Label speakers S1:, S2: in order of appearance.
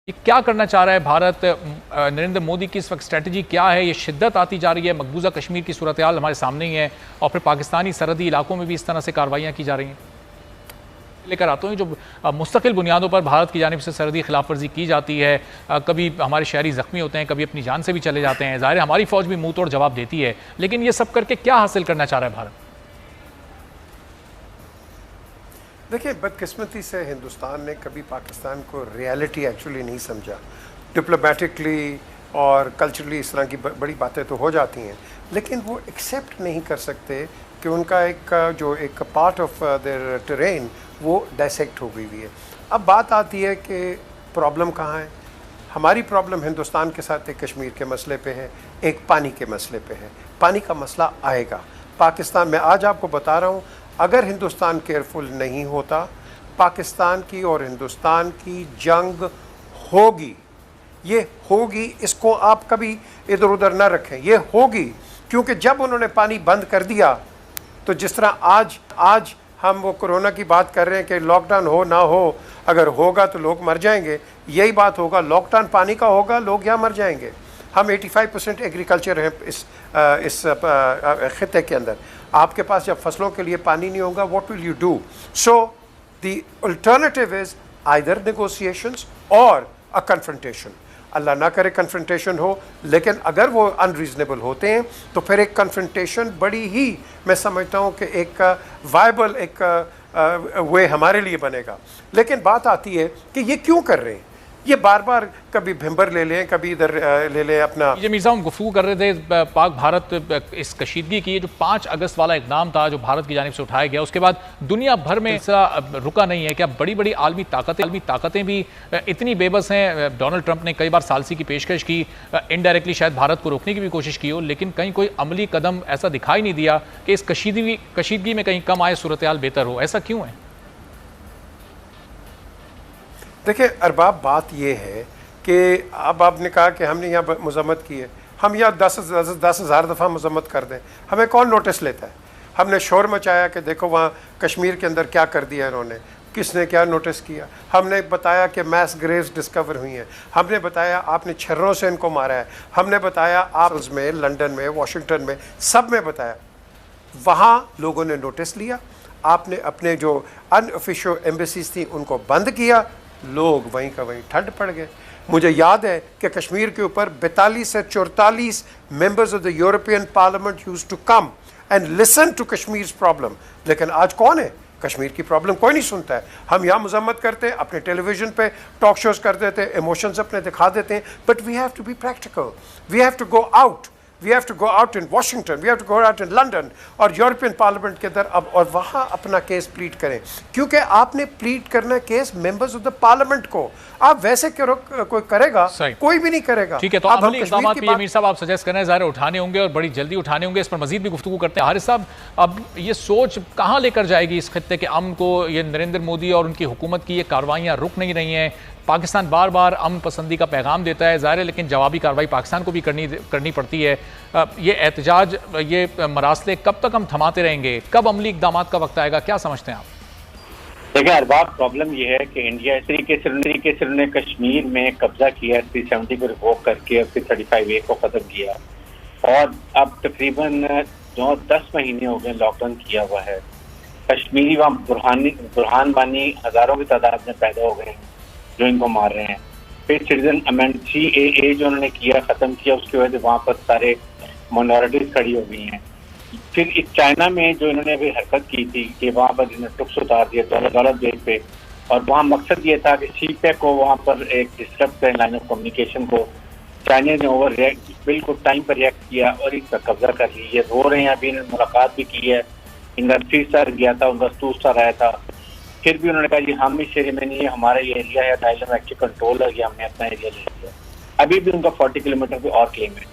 S1: ये क्या करना चाह रहा है भारत? नरेंद्र मोदी की इस वक्त स्ट्रेटजी क्या है? ये शिद्दत आती जा रही है, मकबूजा कश्मीर की सूरत हाल हमारे सामने ही है और फिर पाकिस्तानी सरहदी इलाकों में भी इस तरह से कार्रवाइयाँ की जा रही हैं। लेकर आते हैं जो मुस्तकिल बुनियादों पर भारत की जानिब से सरहदी खिलाफ वर्जी की जाती है। कभी हमारे शहरी जख्मी होते हैं, कभी अपनी जान से भी चले जाते हैं। ज़ाहिर हमारी फ़ौज भी मुंह तोड़ जवाब देती है, लेकिन ये सब करके क्या हासिल करना चाह रहा है भारत?
S2: देखिए, बदकिस्मती से हिंदुस्तान ने कभी पाकिस्तान को रियलिटी एक्चुअली नहीं समझा। डिप्लोमेटिकली और कल्चरली इस तरह की बड़ी बातें तो हो जाती हैं, लेकिन वो एक्सेप्ट नहीं कर सकते कि उनका एक पार्ट ऑफ देयर टेरेन वो डायसेक्ट हो गई हुई है। अब बात आती है कि प्रॉब्लम कहाँ है। हमारी प्रॉब्लम हिंदुस्तान के साथ एक कश्मीर के मसले पे है, एक पानी के मसले पे है। पानी का मसला आएगा पाकिस्तान में। आज आपको बता रहा हूँ, अगर हिंदुस्तान केयरफुल नहीं होता, पाकिस्तान की और हिंदुस्तान की जंग होगी। ये होगी, इसको आप कभी इधर उधर ना रखें, ये होगी। क्योंकि जब उन्होंने पानी बंद कर दिया, तो जिस तरह आज हम वो कोरोना की बात कर रहे हैं कि लॉकडाउन हो ना हो, अगर होगा तो लोग मर जाएंगे, यही बात होगा। लॉकडाउन पानी का होगा, लोग यहाँ मर जाएंगे। हम 85% एग्रीकल्चर हैं इस खिते के अंदर। आपके पास जब फसलों के लिए पानी नहीं होगा, what will you do? So the alternative is either negotiations और अ कन्फ्रंटेशन। अल्लाह ना करे कन्फ्रंटेशन हो, लेकिन अगर वो अनरीजनेबल होते हैं तो फिर एक कन्फ्रंटेशन बड़ी ही, मैं समझता हूँ कि एक वायबल एक वे हमारे लिए बनेगा। लेकिन बात आती है कि ये क्यों कर रहे हैं, ये बार बार कभी भिंबर ले लें, कभी इधर ले लें अपना।
S1: ये मिर्ज़ा हम गुफ्तगू कर रहे थे पाक भारत इस कशीदगी की। जो 5 अगस्त वाला इक़दाम था जो भारत की जानिब से उठाया गया, उसके बाद दुनिया भर में ऐसा रुका नहीं है। क्या बड़ी बड़ी आलमी ताकतें भी इतनी बेबस हैं? डोनाल्ड ट्रंप ने कई बार सालसी की पेशकश की, इनडायरेक्टली शायद भारत को रोकने की भी कोशिश की हो, लेकिन कहीं कोई अमली कदम ऐसा दिखाई नहीं दिया कि इस कशीदगी में कहीं कम आए, सूरत हाल बेहतर हो। ऐसा क्यों है?
S2: देखिए अरबाब, बात ये है कि अब आपने कहा कि हमने यहाँ मजम्मत की है। हम यहाँ 10,000 दफ़ा मजम्मत कर दें, हमें कौन नोटिस लेता है? हमने शोर मचाया कि देखो वहाँ कश्मीर के अंदर क्या कर दिया इन्होंने, किसने क्या नोटिस किया। हमने बताया कि मैस ग्रेव्स डिस्कवर हुई हैं, हमने बताया आपने छर्रों से इनको मारा है, हमने बताया आप में, लंदन में, वाशिंगटन में, सब में बताया। वहाँ लोगों ने नोटिस लिया, आपने अपने जो अनऑफिशियल एम्बेसीज थी उनको बंद किया, लोग वहीं का वहीं ठंड पड़ गए। मुझे याद है कि कश्मीर के ऊपर 42 से 44 members of the European Parliament used to come and listen to Kashmir's problem. लेकिन आज कौन है? कश्मीर की प्रॉब्लम कोई नहीं सुनता है। हम यहाँ मजम्मत करते हैं, अपने टेलीविजन पे टॉक शोज कर देते हैं, इमोशंस अपने दिखा देते हैं, but we have to be practical, we have to go out, we have to go out in Washington, we have to go out in London और यूरोपियन पार्लियामेंट के अंदर अब, और वहाँ अपना केस प्लीड करें। क्योंकि आपने प्लीड करना case members of the parliament को। आप वैसे कोई करेगा? कोई भी नहीं करेगा।
S1: ठीक है, तो अमली इक़दामात भी मीर साहब आप सजेस्ट कर रहे हैं, ज़ाहिर उठाने होंगे और बड़ी जल्दी उठाने होंगे। इस पर मजीद भी गुफ्तगू करते हैं। हारिस साहब, अब ये सोच कहाँ लेकर जाएगी इस खित्ते के अमन को? ये नरेंद्र मोदी और उनकी हुकूमत की ये कार्रवाइयाँ रुक नहीं रही हैं। पाकिस्तान बार बार अमन पसंदी का पैगाम देता है, ज़ाहिर है, लेकिन जवाबी कार्रवाई पाकिस्तान को भी करनी पड़ती है। ये एहतजाज, ये मरासले कब तक हम थमाते रहेंगे? कब अमली इक़दामात का वक्त आएगा? क्या समझते हैं आप?
S3: देखिए अरबाब, प्रॉब्लम ये है कि इंडिया इस तरीके से उन्होंने कश्मीर में कब्जा किया, 370 को रिवोक करके और फिर 35A को ख़त्म किया, और अब तकरीबन 10 महीने हो गए लॉकडाउन किया हुआ है। कश्मीरी वहाँ बुरहान बानी हज़ारों की तादाद में पैदा हो गए हैं जो इनको मार रहे हैं। फिर सिटीजन अमेंड CAA जो उन्होंने किया, ख़त्म किया, उसकी वजह से वहाँ पर सारे माइनॉरिटीज खड़ी हो गई हैं। फिर इस चाइना में जो इन्होंने अभी हरकत की थी कि वहाँ पर इन्होंने टुक्स उतार दिया दौलत बेग पे, और वहाँ मकसद ये था कि CPEC को वहाँ पर एक डिस्टर्ब करें, लाइन ऑफ कम्युनिकेशन को। चाइना ने ओवर रिएक्ट, बिल्कुल टाइम पर रिएक्ट किया और इस पर कब्जा कर ली। ये रो रहे हैं, अभी इन्होंने मुलाकात भी की है, इनका 3 स्टार गया था, उनका 2 स्टार आया था। फिर भी उन्होंने कहा जी हम इस एरिया में नहीं है, हमारा ये एरिया है, थाईलैंड एक्चुअली कंट्रोल है, हमने अपना एरिया ले लिया। अभी भी उनका 40 किलोमीटर पे और क्लेम है।